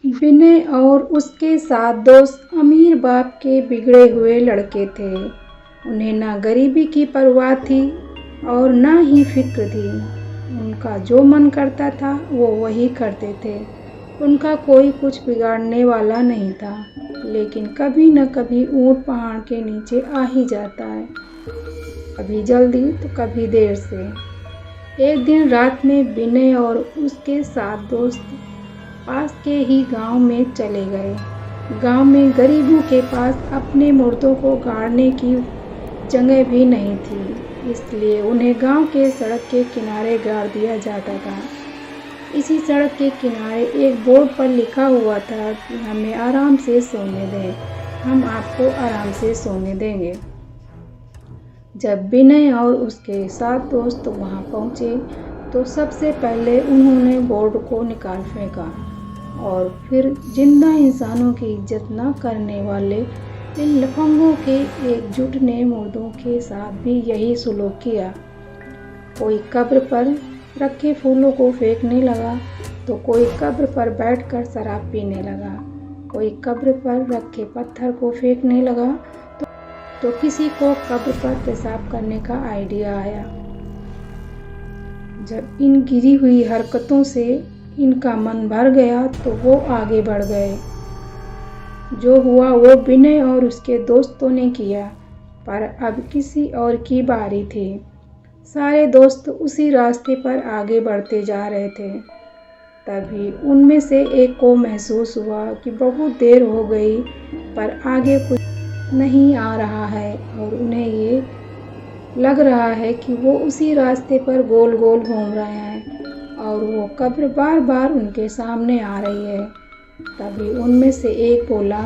विनय और उसके 7 दोस्त अमीर बाप के बिगड़े हुए लड़के थे। उन्हें ना गरीबी की परवाह थी और ना ही फिक्र थी। उनका जो मन करता था वो वही करते थे। उनका कोई कुछ बिगाड़ने वाला नहीं था। लेकिन कभी न कभी ऊंट पहाड़ के नीचे आ ही जाता है, कभी जल्दी तो कभी देर से। एक दिन रात में विनय और उसके 7 दोस्त पास के ही गांव में चले गए। गांव में गरीबों के पास अपने मुर्दों को गाड़ने की जगह भी नहीं थी, इसलिए उन्हें गांव के सड़क के किनारे गाड़ दिया जाता था। इसी सड़क के किनारे एक बोर्ड पर लिखा हुआ था कि हमें आराम से सोने दें, हम आपको आराम से सोने देंगे। जब विनय और उसके 7 दोस्त वहां पहुंचे तो सबसे पहले उन्होंने बोर्ड को निकाल फेंका और फिर जिंदा इंसानों की इज्जत न करने वाले इन लफंगों के एकजुट ने मुर्दों के साथ भी यही सुलूक किया। कोई कब्र पर रखे फूलों को फेंकने लगा तो कोई कब्र पर बैठकर शराब पीने लगा। कोई कब्र पर रखे पत्थर को फेंकने लगा तो किसी को कब्र पर पेशाब करने का आइडिया आया। जब इन गिरी हुई हरकतों से इनका मन भर गया तो वो आगे बढ़ गए। जो हुआ वो विनय और उसके दोस्तों ने किया, पर अब किसी और की बारी थी। सारे दोस्त उसी रास्ते पर आगे बढ़ते जा रहे थे। तभी उनमें से एक को महसूस हुआ कि बहुत देर हो गई पर आगे कुछ नहीं आ रहा है और उन्हें ये लग रहा है कि वो उसी रास्ते पर गोल गोल घूम रहे हैं और वो कब्र बार बार उनके सामने आ रही है। तभी उनमें से एक बोला,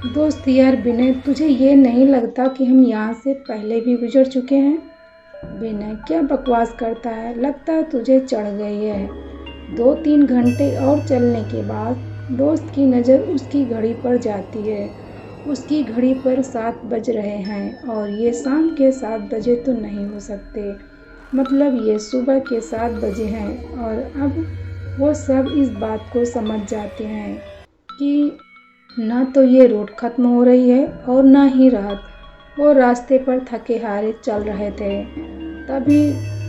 दोस्त यार विनय, तुझे ये नहीं लगता कि हम यहाँ से पहले भी गुजर चुके हैं? विनय, क्या बकवास करता है, लगता है तुझे चढ़ गई है। 2-3 घंटे और चलने के बाद दोस्त की नज़र उसकी घड़ी पर जाती है। उसकी घड़ी पर 7 बज रहे हैं और ये शाम के 7 बजे तो नहीं हो सकते, मतलब ये सुबह के 7 बजे हैं। और अब वो सब इस बात को समझ जाते हैं कि ना तो ये रोड खत्म हो रही है और ना ही रात। वो रास्ते पर थके हारे चल रहे थे। तभी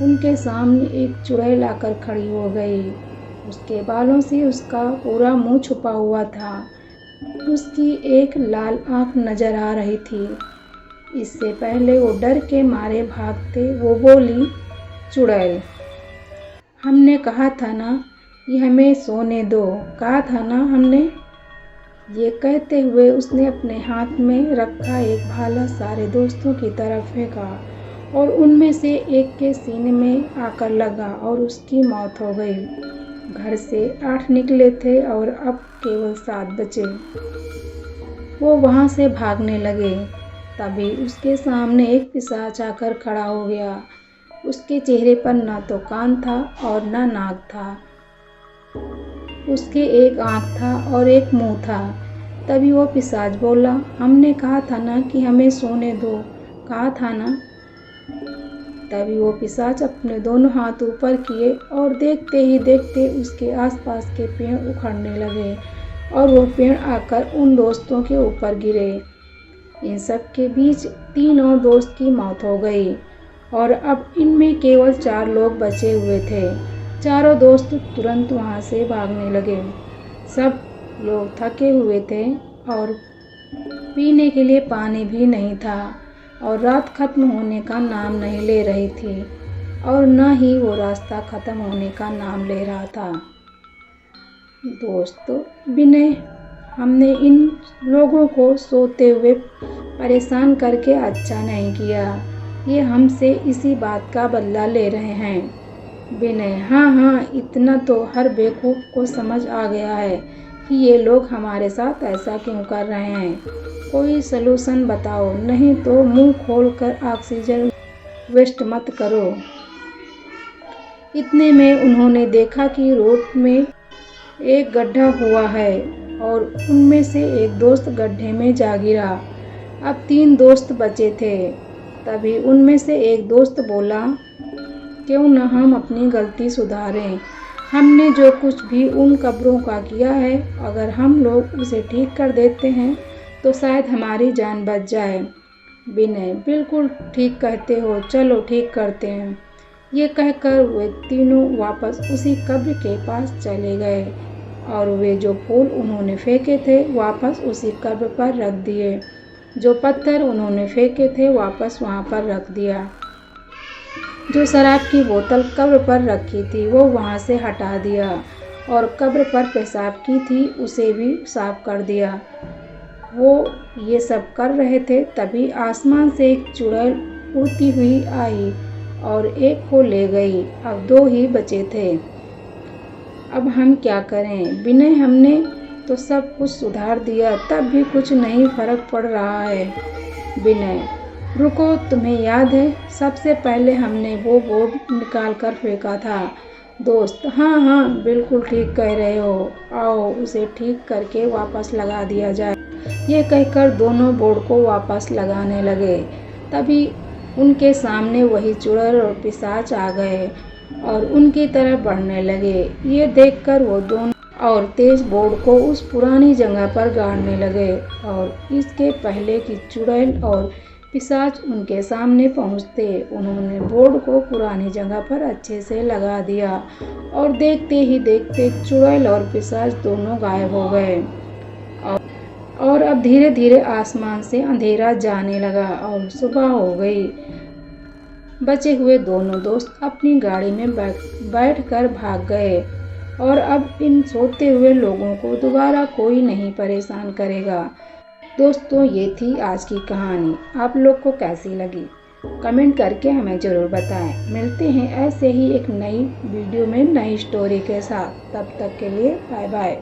उनके सामने एक चुड़ैल आकर खड़ी हो गई। उसके बालों से उसका पूरा मुंह छुपा हुआ था। उसकी एक लाल आंख नजर आ रही थी। इससे पहले वो डर के मारे भागते वो बोली, चुड़ैल, हमने कहा था ना कि हमें सोने दो, कहा था ना हमने। ये कहते हुए उसने अपने हाथ में रखा एक भाला सारे दोस्तों की तरफ फेंका और उनमें से एक के सीने में आकर लगा और उसकी मौत हो गई। घर से 8 निकले थे और अब केवल 7 बचे। वो वहाँ से भागने लगे। तभी उसके सामने एक पिशाच आकर खड़ा हो गया। उसके चेहरे पर ना तो कान था और ना नाक था। उसके एक आँख था और एक मुंह था। तभी वो पिशाच बोला, हमने कहा था ना कि हमें सोने दो, कहा था ना। तभी वो पिशाच अपने दोनों हाथ ऊपर किए और देखते ही देखते उसके आसपास के पेड़ उखड़ने लगे और वो पेड़ आकर उन दोस्तों के ऊपर गिरे। इन सब के बीच 3 और दोस्त की मौत हो गई और अब इनमें केवल 4 लोग बचे हुए थे। चारों दोस्त तुरंत वहाँ से भागने लगे। सब लोग थके हुए थे और पीने के लिए पानी भी नहीं था और रात खत्म होने का नाम नहीं ले रही थी और न ही वो रास्ता खत्म होने का नाम ले रहा था। दोस्तों, विनय, हमने इन लोगों को सोते हुए परेशान करके अच्छा नहीं किया। ये हमसे इसी बात का बदला ले रहे हैं। विनय, हाँ, इतना तो हर बेवकूफ़ को समझ आ गया है कि ये लोग हमारे साथ ऐसा क्यों कर रहे हैं। कोई सलूशन बताओ, नहीं तो मुंह खोलकर ऑक्सीजन वेस्ट मत करो। इतने में उन्होंने देखा कि रोड में एक गड्ढा हुआ है और उनमें से एक दोस्त गड्ढे में जा गिरा। अब 3 दोस्त बचे थे। तभी उनमें से एक दोस्त बोला, क्यों न हम अपनी गलती सुधारें, हमने जो कुछ भी उन कब्रों का किया है, अगर हम लोग उसे ठीक कर देते हैं तो शायद हमारी जान बच जाए। विनय, बिल्कुल ठीक कहते हो, चलो ठीक करते हैं। ये कहकर वे तीनों वापस उसी कब्र के पास चले गए और वे जो फूल उन्होंने फेंके थे वापस उसी कब्र पर रख दिए। जो पत्थर उन्होंने फेंके थे वापस वहाँ पर रख दिया। जो शराब की बोतल कब्र पर रखी थी वो वहाँ से हटा दिया और कब्र पर पेशाब की थी उसे भी साफ कर दिया। वो ये सब कर रहे थे तभी आसमान से एक चुड़ैल उड़ती हुई आई और एक को ले गई। अब 2 ही बचे थे। अब हम क्या करें विनय, हमने तो सब कुछ सुधार दिया तब भी कुछ नहीं फर्क पड़ रहा है। विनय, रुको, तुम्हें याद है सबसे पहले हमने वो बोर्ड निकाल कर फेंका था। दोस्त, हाँ हाँ बिल्कुल ठीक कह रहे हो, आओ उसे ठीक करके वापस लगा दिया जाए। ये कहकर दोनों बोर्ड को वापस लगाने लगे। तभी उनके सामने वही चुड़ैल और पिशाच आ गए और उनकी तरफ बढ़ने लगे। ये देखकर वो दोनों और तेज बोर्ड को उस पुरानी जगह पर गाड़ने लगे और इसके पहले कि चुड़ैल और पिशाच उनके सामने पहुंचते, उन्होंने बोर्ड को पुरानी जगह पर अच्छे से लगा दिया और देखते ही देखते चुड़ैल और पिशाच दोनों गायब हो गए। और अब धीरे धीरे आसमान से अंधेरा जाने लगा और सुबह हो गई। बचे हुए दोनों दोस्त अपनी गाड़ी में बैठकर भाग गए और अब इन सोते हुए लोगों को दोबारा कोई नहीं परेशान करेगा। दोस्तों, ये थी आज की कहानी। आप लोग को कैसी लगी कमेंट करके हमें ज़रूर बताएं। मिलते हैं ऐसे ही एक नई वीडियो में नई स्टोरी के साथ। तब तक के लिए बाय बाय।